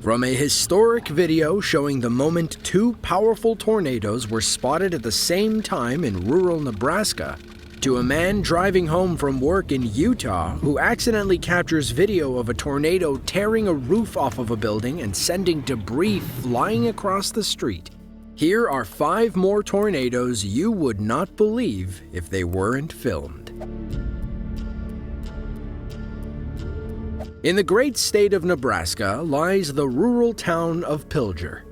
From a historic video showing the moment two powerful tornadoes were spotted at the same time in rural Nebraska, to a man driving home from work in Utah who accidentally captures video of a tornado tearing a roof off of a building and sending debris flying across the street. Here are 5 more tornadoes you would not believe if they weren't filmed. In the great state of Nebraska lies the rural town of Pilger.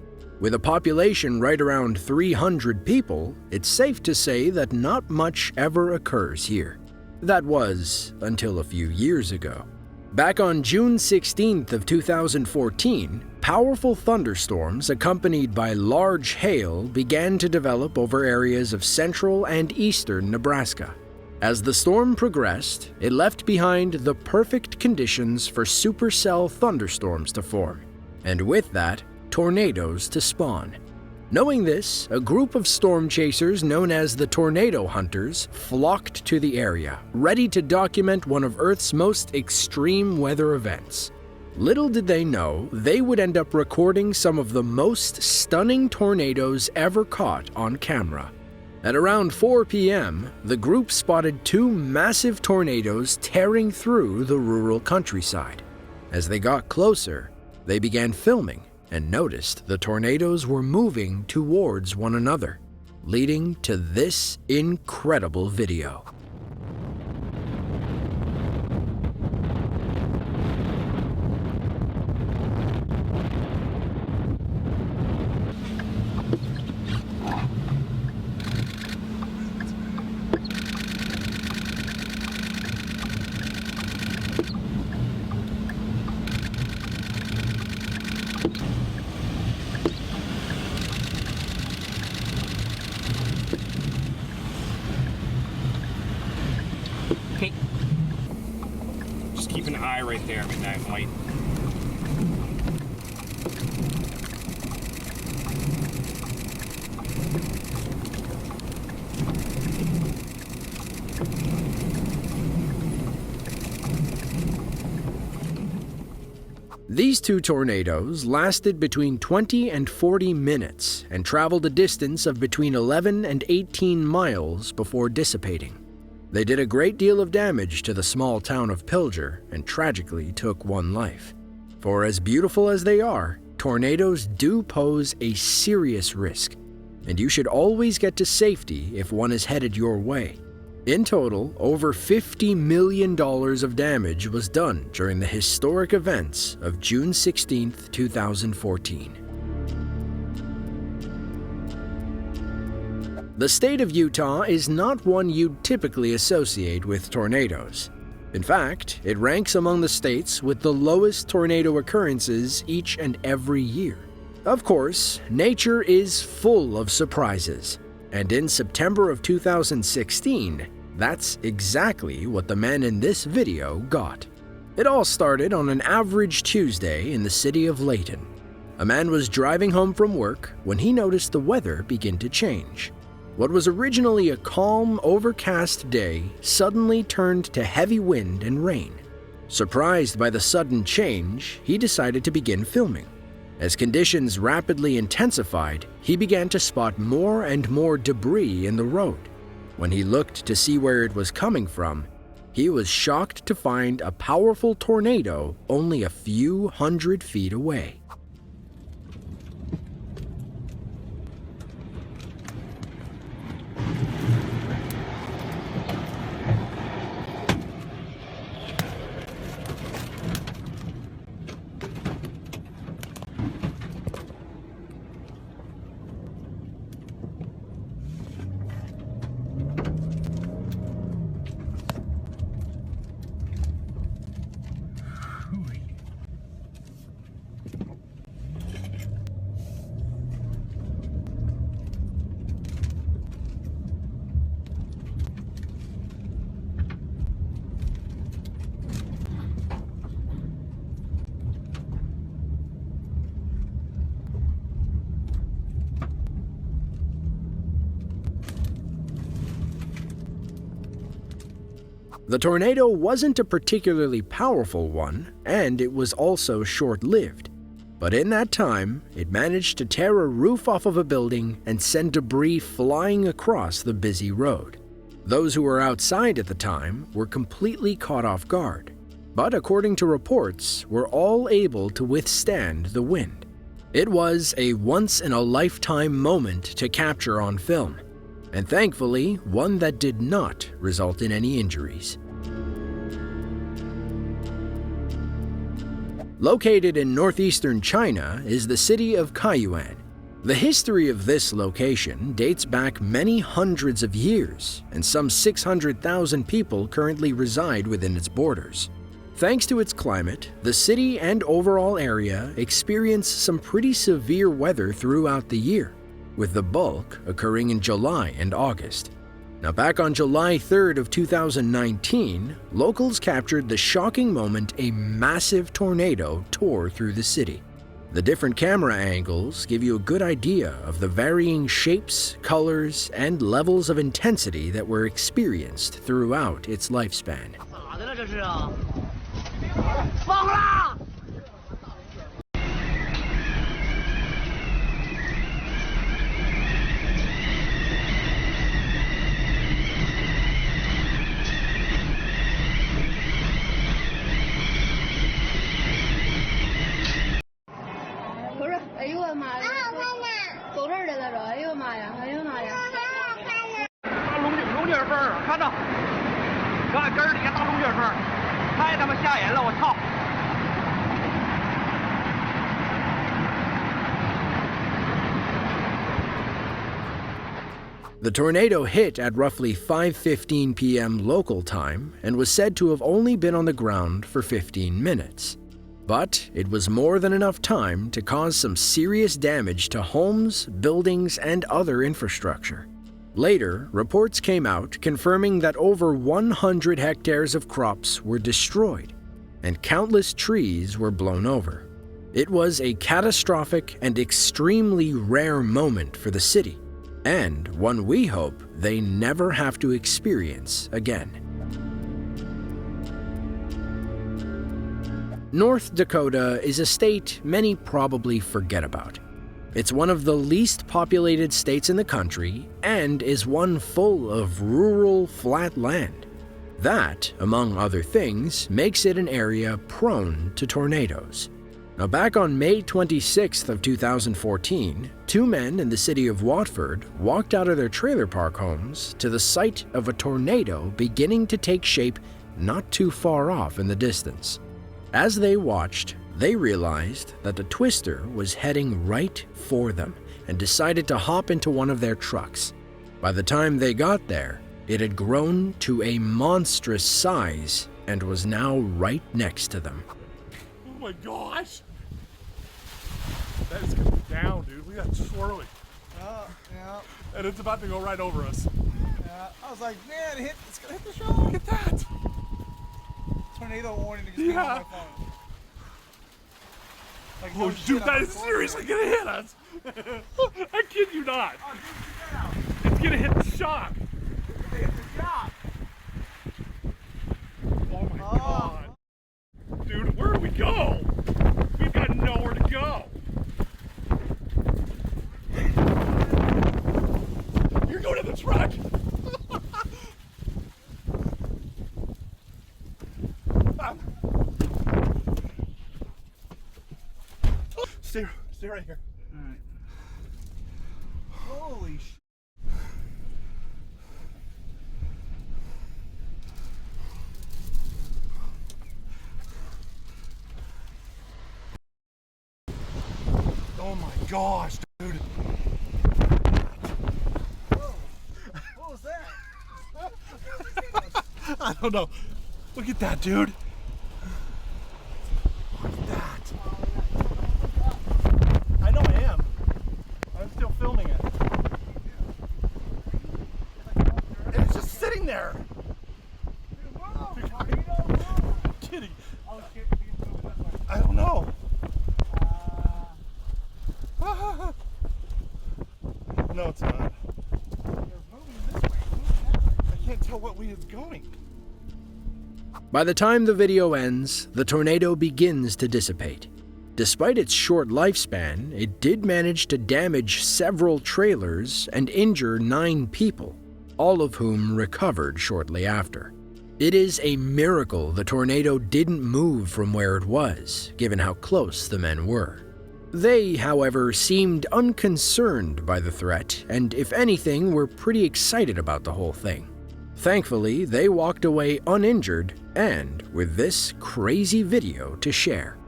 With a population right around 300 people, it's safe to say that not much ever occurs here. That was until a few years ago. Back on June 16th of 2014, powerful thunderstorms accompanied by large hail began to develop over areas of central and eastern Nebraska. As the storm progressed, it left behind the perfect conditions for supercell thunderstorms to form, and with that, tornadoes to spawn. Knowing this, a group of storm chasers known as the Tornado Hunters flocked to the area, ready to document one of Earth's most extreme weather events. Little did they know, they would end up recording some of the most stunning tornadoes ever caught on camera. At around 4 p.m., the group spotted 2 massive tornadoes tearing through the rural countryside. As they got closer, they began filming and noticed the tornadoes were moving towards one another, leading to this incredible video. Okay. Just keep an eye right there. I mean, that might. These 2 tornadoes lasted between 20 and 40 minutes and traveled a distance of between 11 and 18 miles before dissipating. They did a great deal of damage to the small town of Pilger and tragically took 1 life. For as beautiful as they are, tornadoes do pose a serious risk, and you should always get to safety if one is headed your way. In total, over $50 million of damage was done during the historic events of June 16, 2014. The state of Utah is not one you'd typically associate with tornadoes. In fact, it ranks among the states with the lowest tornado occurrences each and every year. Of course, nature is full of surprises, and in September of 2016, that's exactly what the man in this video got. It all started on an average Tuesday in the city of Layton. A man was driving home from work when he noticed the weather begin to change. What was originally a calm, overcast day suddenly turned to heavy wind and rain. Surprised by the sudden change, he decided to begin filming. As conditions rapidly intensified, he began to spot more and more debris in the road. When he looked to see where it was coming from, he was shocked to find a powerful tornado only a few hundred feet away. The tornado wasn't a particularly powerful one, and it was also short-lived. But in that time, it managed to tear a roof off of a building and send debris flying across the busy road. Those who were outside at the time were completely caught off guard, but according to reports, were all able to withstand the wind. It was a once-in-a-lifetime moment to capture on film, and thankfully, one that did not result in any injuries. Located in northeastern China is the city of Kaiyuan. The history of this location dates back many hundreds of years, and some 600,000 people currently reside within its borders. Thanks to its climate, the city and overall area experience some pretty severe weather throughout the year, with the bulk occurring in July and August. Now, back on July 3rd of 2019, locals captured the shocking moment a massive tornado tore through the city. The different camera angles give you a good idea of the varying shapes, colors, and levels of intensity that were experienced throughout its lifespan. 看根儿底下大龙卷风，太他妈吓人了！我操！ The tornado hit at roughly 5:15 p.m. local time and was said to have only been on the ground for 15 minutes. But it was more than enough time to cause some serious damage to homes, buildings, and other infrastructure. Later, reports came out confirming that over 100 hectares of crops were destroyed, and countless trees were blown over. It was a catastrophic and extremely rare moment for the city, and one we hope they never have to experience again. North Dakota is a state many probably forget about. It's one of the least populated states in the country and is one full of rural, flat land. That, among other things, makes it an area prone to tornadoes. Now, back on May 26th of 2014, two men in the city of Watford walked out of their trailer park homes to the site of a tornado beginning to take shape not too far off in the distance. As they watched, they realized that the twister was heading right for them and decided to hop into one of their trucks. By the time they got there, it had grown to a monstrous size and was now right next to them. Oh my gosh! That is coming down, dude. We got swirling. Yeah. And it's about to go right over us. Yeah. I was like, man, it's gonna hit the show. Look at that! Tornado warning to get on my phone. Like, Oh, no dude, shit, that I'm is seriously gonna hit us! I kid you not! Oh, dude, check that out. It's gonna hit the shock! They hit the shop. Oh my god! Dude, where do we go? We've got nowhere to go! You're going to the truck! Stay right here. Alright. Holy sh! Oh my gosh, dude. Whoa. What was that? I don't know. Look at that, dude. Look at that. I know I am. I'm still filming it. And it's just sitting there. I'm kidding. I don't know. No, it's not. I can't tell what way it's going. By the time the video ends, the tornado begins to dissipate. Despite its short lifespan, it did manage to damage several trailers and injure 9 people, all of whom recovered shortly after. It is a miracle the tornado didn't move from where it was, given how close the men were. They, however, seemed unconcerned by the threat, and if anything, were pretty excited about the whole thing. Thankfully, they walked away uninjured and with this crazy video to share.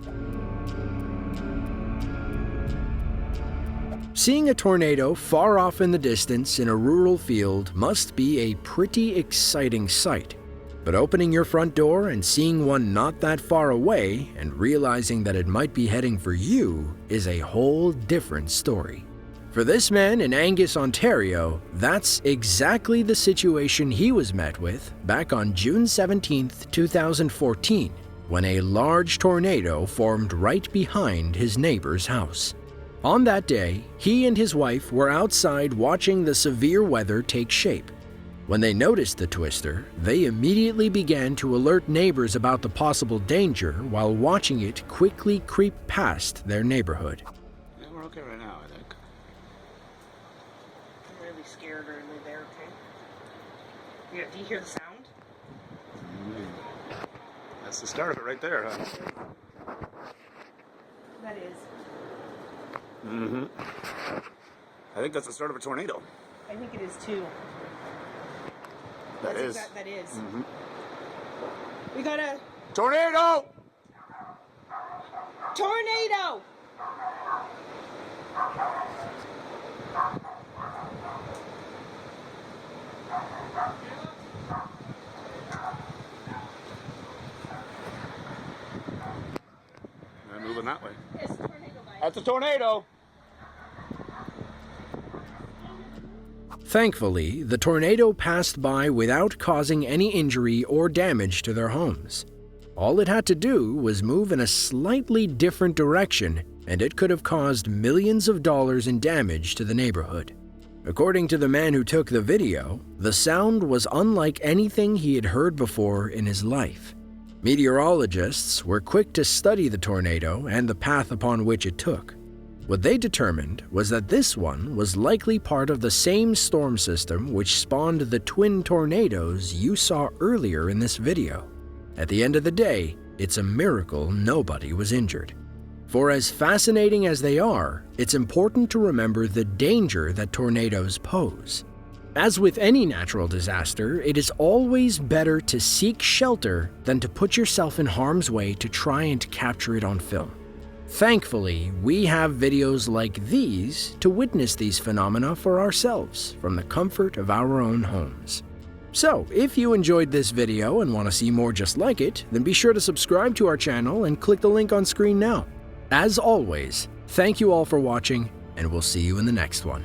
Seeing a tornado far off in the distance in a rural field must be a pretty exciting sight. But opening your front door and seeing one not that far away and realizing that it might be heading for you is a whole different story. For this man in Angus, Ontario, that's exactly the situation he was met with back on June 17, 2014, when a large tornado formed right behind his neighbor's house. On that day, he and his wife were outside watching the severe weather take shape. When they noticed the twister, they immediately began to alert neighbors about the possible danger while watching it quickly creep past their neighborhood. Yeah, we're okay right now, I think. I'm really scared early there, okay? Yeah, do you hear the sound? That's the start of it right there, huh? That is. Mm-hmm. I think that's the start of a tornado. I think it is too. That is. That is. Mm-hmm. We got a Tornado! tornado! I'm moving that way. Yes, tornado guys. That's a tornado! Thankfully, the tornado passed by without causing any injury or damage to their homes. All it had to do was move in a slightly different direction, and it could have caused millions of dollars in damage to the neighborhood. According to the man who took the video, the sound was unlike anything he had heard before in his life. Meteorologists were quick to study the tornado and the path upon which it took. What they determined was that this one was likely part of the same storm system which spawned the twin tornadoes you saw earlier in this video. At the end of the day, it's a miracle nobody was injured. For as fascinating as they are, it's important to remember the danger that tornadoes pose. As with any natural disaster, it is always better to seek shelter than to put yourself in harm's way to try and capture it on film. Thankfully, we have videos like these to witness these phenomena for ourselves from the comfort of our own homes. So, if you enjoyed this video and want to see more just like it, then be sure to subscribe to our channel and click the link on screen now. As always, thank you all for watching, and we'll see you in the next one.